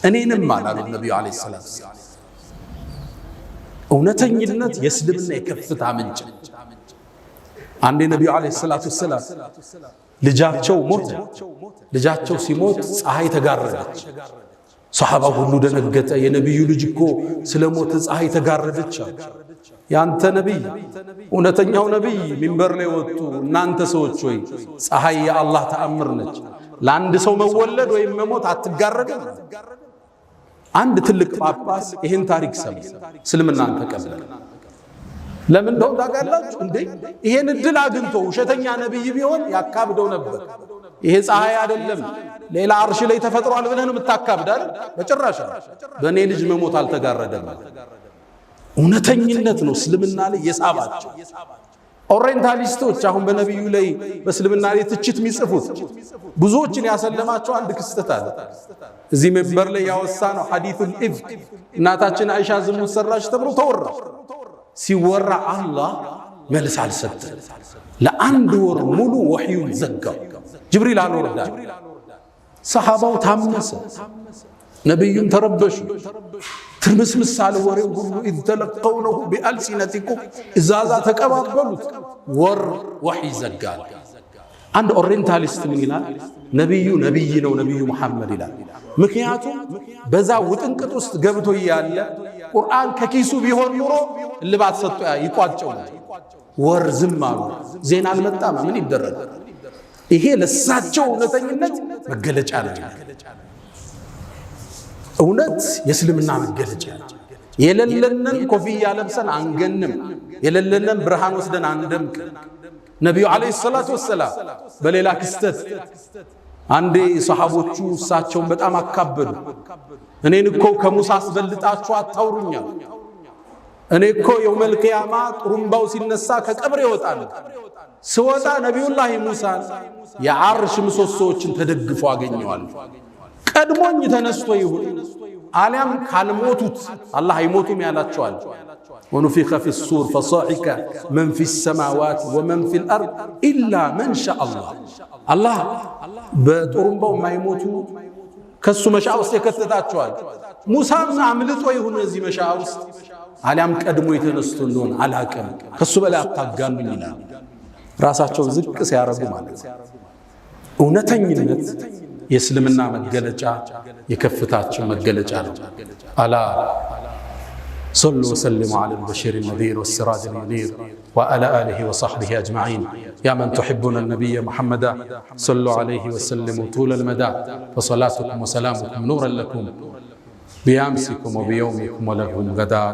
እኔንም አላሉ ነቢዩ ዐለይሂ ሰላም። እውነተኝነት የእስልምና የከፍታ ምንጭ። አንዴ ነቢዩ ዐለይሂ ሰላቱ ወሰላም ልጃቸው ሞተ። ልጃቸው ሲሞት ፀሐይ ተጋረደች። ሰሃባ ሁሉ ደነገጠ። የነቢዩ ልጅ እኮ ስለ ሞተ ፀሐይ ተጋረደች። ያንተ ነቢይ እውነተኛው ነቢይ ሚንበር ላይ ወጡ። እናንተ ሰዎች ወይ ፀሐይ የአላህ ተአምር ነች፣ ለአንድ ሰው መወለድ ወይም መሞት አትጋረድም። አንድ ትልቅ ጳጳስ ይህን ታሪክ ሰማ፣ እስልምናን ተቀበለ። ለምን እንደው ታውቃላችሁ እንዴ? ይሄን እድል አግኝቶ ውሸተኛ ነቢይ ቢሆን ያካብደው ነበር። ይሄ ፀሐይ አይደለም ሌላ አርሽ ላይ ተፈጥሯል ብለህ ነው የምታካብድ አይደል? በጭራሽ በእኔ ልጅ መሞት አልተጋረደም። እውነተኝነት ነው እስልምና ላይ የሳባቸው። ኦሪየንታሊስቶች አሁን በነቢዩ ላይ በእስልምና ላይ ትችት የሚጽፉት ብዙዎችን ያሰለማቸው አንድ ክስተት አለ። እዚህ መንበር ላይ ያወሳ ነው ሐዲሱል ኢፍክ። እናታችን አይሻ ዝሙት ሰራች ተብሎ ተወራ። ሲወራ አላህ መልስ አልሰጠም። ለአንድ ወር ሙሉ ወህዩን ዘጋው። ጅብሪል አልወረዳም። ሰሃባው ታመሰ፣ ነቢዩን ተረበሹ። ትርምስምስ አለ ወሬው ሁሉ። ኢዝ ተለቀውነሁ ቢአልሲነቲኩም እዛዛ ተቀባበሉት። ወር ወህይ ዘጋል። አንድ ኦሪየንታሊስት ምን ይላል? ነቢዩ ነቢይ ነው ነቢዩ መሐመድ ይላል። ምክንያቱም በዛ ውጥንቅጥ ውስጥ ገብቶ እያለ ቁርአን ከኪሱ ቢሆን ኑሮ እልባት ሰጥቶ ይቋጨው። ወር ዝም አሉ። ዜና አልመጣም። ምን ይደረጋል? ይሄ ለሳቸው እውነተኝነት መገለጫ ነው። እውነት የእስልምና መገለጫ ነው። የሌለንን ኮፍያ ለብሰን አንገንም፣ የሌለንን ብርሃን ወስደን አንደምቅ። ነቢዩ ዐለይሂ ሰላቱ ወሰላም በሌላ ክስተት አንዴ ሰሃቦቹ እሳቸውን በጣም አካበዱ። እኔን እኮ ከሙሳ አስበልጣችሁ አታውሩኛል። እኔ እኮ የውመል ቂያማ ጥሩምባው ሲነሳ ከቀብር ይወጣል። ስወጣ ነቢዩላህ ሙሳን የዓርሽ ምሰሶዎችን ተደግፎ አገኘዋል። ቀድሞኝ ተነስቶ ይሁን አሊያም ካልሞቱት አላህ አይሞቱም ያላቸዋል። ونفخ في الصور فصعق من في السماوات ومن في الأرض إلا من شاء الله بطرمباو ما يموتوا كسو مشاء ውስጥ የከተታቸዋል ሙሳም አምልጦ ይሁን እዚህ መሻ ውስጥ አሊያም ቀድሞ የተነስቶ እንደሆነ አላቀም ከሱ በላይ አታጋኑኝ ይላል ራሳቸው ዝቅ ሲያረጉ ማለት እውነተኝነት የእስልምና መገለጫ የከፍታቸው መገለጫ ነው አላ صلوا وسلموا على البشير النذير والسراج المنير وعلى آله وصحبه أجمعين يا من تحبون النبي محمد صلوا عليه وسلموا طول المدى فصلاتكم وسلامكم نورا لكم بأمسكم وبيومكم ولهم غدا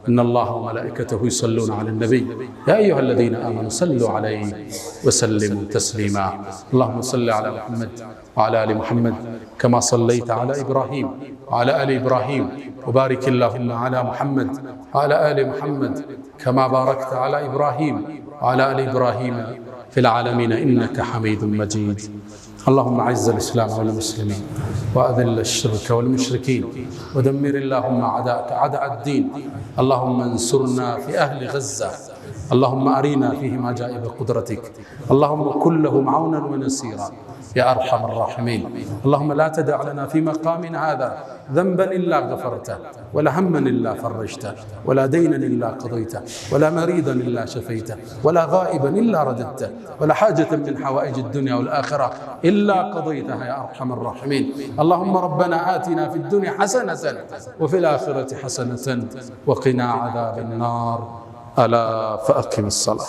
إن الله وملائكته يصلون على النبي يا أيها الذين آمنوا صلوا عليه وسلموا تسليما اللهم صل على محمد وعلى آل محمد كما صليت على إبراهيم وعلى آل إبراهيم وبارك اللهم على محمد وعلى آل محمد كما باركت على إبراهيم وعلى آل إبراهيم في العالمين إنك حميد مجيد اللهم أعز الإسلام والمسلمين وأذل الشرك والمشركين ودمر اللهم أعداءك أعداء الدين اللهم انصرنا في أهل غزة اللهم أرنا فيهم عجائب قدرتك اللهم كن لهم عونا ونصيرا يا أرحم الراحمين اللهم لا تدع لنا في مقامنا هذا ذنبا إلا غفرته ولا هما إلا فرجته ولا دينا إلا قضيته ولا مريضا إلا شفيته ولا غائبا إلا رددته ولا حاجة من حوائج الدنيا والآخرة إلا قضيتها يا أرحم الراحمين اللهم ربنا آتنا في الدنيا حسنة وفي الآخرة حسنة وقنا عذاب النار ألا فأقم الصلاة